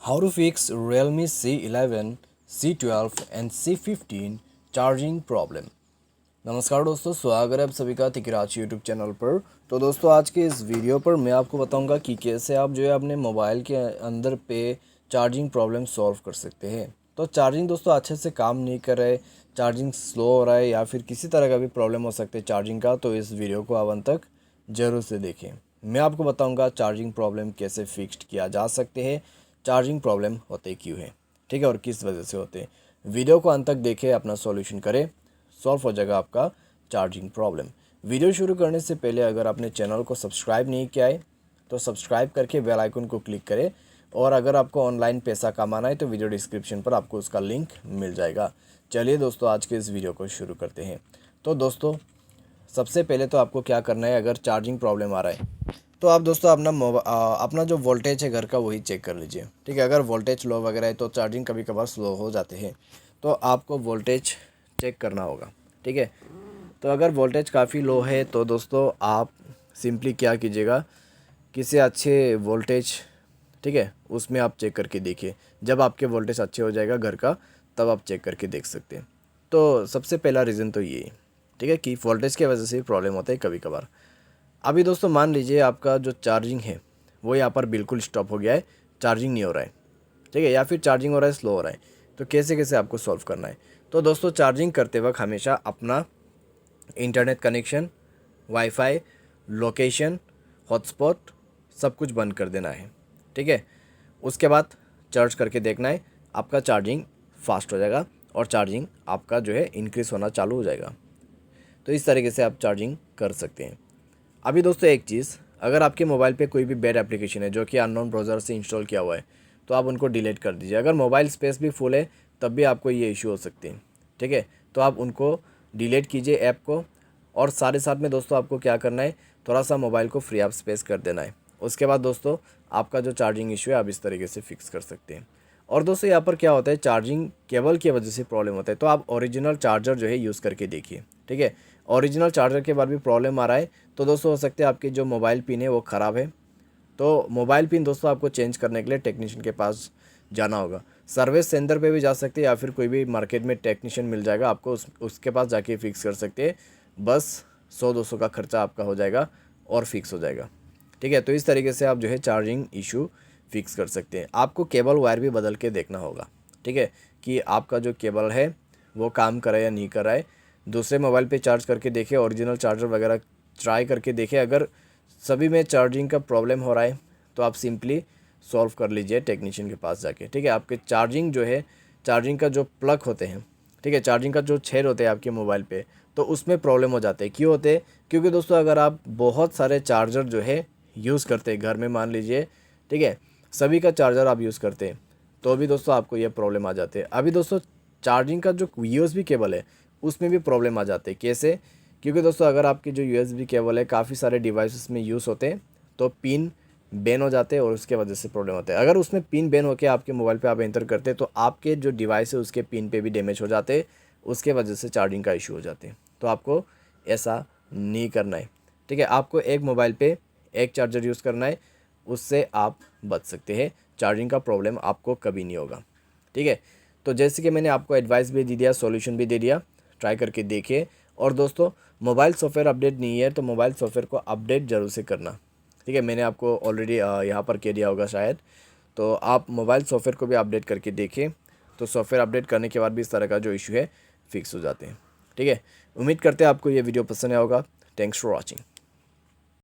How to fix Realme C11, C12 and C15 charging problem. नमस्कार दोस्तों, स्वागत है आप सभी का तिकराची यूट्यूब चैनल पर। तो दोस्तों आज के इस वीडियो पर मैं आपको बताऊंगा कि कैसे आप जो है अपने मोबाइल के अंदर पे चार्जिंग प्रॉब्लम सॉल्व कर सकते हैं। तो चार्जिंग दोस्तों अच्छे से काम नहीं कर रहा है, चार्जिंग स्लो हो रहा है या फिर किसी तरह का भी प्रॉब्लम हो सकता है चार्जिंग का, तो इस वीडियो को आप अंत तक ज़रूर से देखें। मैं आपको बताऊंगा चार्जिंग प्रॉब्लम कैसे फिक्स्ड किया जा सकते हैं, चार्जिंग प्रॉब्लम होते क्यों है, ठीक है, और किस वजह से होते हैं। वीडियो को अंत तक देखें, अपना सॉल्यूशन करें, सॉल्व हो जाएगा आपका चार्जिंग प्रॉब्लम। वीडियो शुरू करने से पहले अगर आपने चैनल को सब्सक्राइब नहीं किया है तो सब्सक्राइब करके बेल आइकन को क्लिक करें, और अगर आपको ऑनलाइन पैसा कमाना है तो वीडियो डिस्क्रिप्शन पर आपको उसका लिंक मिल जाएगा। चलिए दोस्तों आज के इस वीडियो को शुरू करते हैं। तो दोस्तों सबसे पहले तो आपको क्या करना है, अगर चार्जिंग प्रॉब्लम आ रहा है तो आप दोस्तों अपना जो वोल्टेज है घर का वही चेक कर लीजिए, ठीक है। अगर वोल्टेज लो वगैरह है तो चार्जिंग कभी कभार स्लो हो जाते हैं, तो आपको वोल्टेज चेक करना होगा, ठीक है। तो अगर वोल्टेज काफ़ी लो है तो दोस्तों आप सिंपली क्या कीजिएगा, किसी अच्छे वोल्टेज, ठीक है, उसमें आप चेक करके देखिए। जब आपके वोल्टेज अच्छे हो जाएगा घर का तब आप चेक करके देख सकते हैं। तो सबसे पहला रीज़न तो ये है, ठीक है, कि वोल्टेज की वजह से प्रॉब्लम होता है कभी कभार। अभी दोस्तों मान लीजिए आपका जो चार्जिंग है वो यहाँ पर बिल्कुल स्टॉप हो गया है, चार्जिंग नहीं हो रहा है, ठीक है, या फिर चार्जिंग हो रहा है स्लो हो रहा है। तो कैसे कैसे आपको सॉल्व करना है। तो दोस्तों चार्जिंग करते वक्त हमेशा अपना internet connection, wifi, location, hotspot सब कुछ बंद कर देना है, ठीक है। उसके बाद चार्ज करके देखना है, आपका चार्जिंग फास्ट हो जाएगा और चार्जिंग आपका जो है इंक्रीज़ होना चालू हो जाएगा। तो इस तरीके से आप चार्जिंग कर सकते हैं। अभी दोस्तों एक चीज़, अगर आपके मोबाइल पे कोई भी बैड एप्लीकेशन है जो कि अननोन ब्राउज़र से इंस्टॉल किया हुआ है तो आप उनको डिलीट कर दीजिए। अगर मोबाइल स्पेस भी फुल है तब भी आपको ये इशू हो सकते हैं, ठीक है। तो आप उनको डिलीट कीजिए ऐप को, और साथ में दोस्तों आपको क्या करना है, थोड़ा सा मोबाइल को फ्री ऑफ स्पेस कर देना है। उसके बाद दोस्तों आपका जो चार्जिंग इशू है आप इस तरीके से फिक्स कर सकते हैं। और दोस्तों यहाँ पर क्या होता है, चार्जिंग केबल की वजह से प्रॉब्लम होता है, तो आप ओरिजिनल चार्जर जो है यूज़ करके देखिए, ठीक है। ओरिजिनल चार्जर के बाद भी प्रॉब्लम आ रहा है तो दोस्तों हो सकता है आपकी जो मोबाइल पिन है वो ख़राब है। तो मोबाइल पिन दोस्तों आपको चेंज करने के लिए टेक्नीशियन के पास जाना होगा। सर्विस सेंटर पे भी जा सकते हैं या फिर कोई भी मार्केट में टेक्नीशियन मिल जाएगा आपको, उसके पास जाके फिक्स कर सकते हैं। बस 100-200 का खर्चा आपका हो जाएगा और फिक्स हो जाएगा, ठीक है। तो इस तरीके से आप जो है चार्जिंग इशू फिक्स कर सकते हैं। आपको केबल वायर भी बदल के देखना होगा, ठीक है, कि आपका जो केबल है वो काम कर रहा है या नहीं कर रहा है। दूसरे मोबाइल पे चार्ज करके देखें, ओरिजिनल चार्जर वगैरह ट्राई करके देखें। अगर सभी में चार्जिंग का प्रॉब्लम हो रहा है तो आप सिंपली सॉल्व कर लीजिए टेक्नीशियन के पास जाके, ठीक है। आपके चार्जिंग जो है, चार्जिंग का जो प्लग होते हैं, ठीक है, चार्जिंग का जो छेद होते हैं आपके मोबाइल पे, तो उसमें प्रॉब्लम हो जाते हैं। क्यों होते हैं? क्योंकि दोस्तों अगर आप बहुत सारे चार्जर जो है यूज़ करते हैं घर में, मान लीजिए, ठीक है, सभी का चार्जर आप यूज़ करते हैं तो भी दोस्तों आपको ये प्रॉब्लम आ जाते हैं। अभी दोस्तों चार्जिंग का जो यूएसबी केबल है उसमें भी प्रॉब्लम आ जाते हैं। कैसे? क्योंकि दोस्तों अगर आपकी जो यूएसबी केबल है काफ़ी सारे डिवाइसेस में यूज़ होते हैं तो पिन बैन हो जाते हैं और उसके वजह से प्रॉब्लम होता है। अगर उसमें पिन बैन होकर आपके मोबाइल पे आप एंटर करते हैं तो आपके जो डिवाइस है उसके पिन पे भी डैमेज हो जाते हैं, उसके वजह से चार्जिंग का इशू हो जाते हैं। तो आपको ऐसा नहीं करना है, ठीक है। आपको एक मोबाइल पे एक चार्जर यूज़ करना है, उससे आप बच सकते हैं, चार्जिंग का प्रॉब्लम आपको कभी नहीं होगा, ठीक है। तो जैसे कि मैंने आपको एडवाइस भी दे दिया, सॉल्यूशन भी दे दिया, ट्राई करके देखिए। और दोस्तों मोबाइल सॉफ्टवेयर अपडेट नहीं है तो मोबाइल सॉफ्टवेयर को अपडेट ज़रूर से करना, ठीक है। मैंने आपको ऑलरेडी यहाँ पर कह दिया होगा शायद, तो आप मोबाइल सॉफ्टवेयर को भी अपडेट करके देखें। तो सॉफ्टवेयर अपडेट करने के बाद भी इस तरह का जो इशू है फिक्स हो जाते हैं, ठीक है। उम्मीद करते हैं आपको ये वीडियो पसंद आया होगा। Thanks for watching.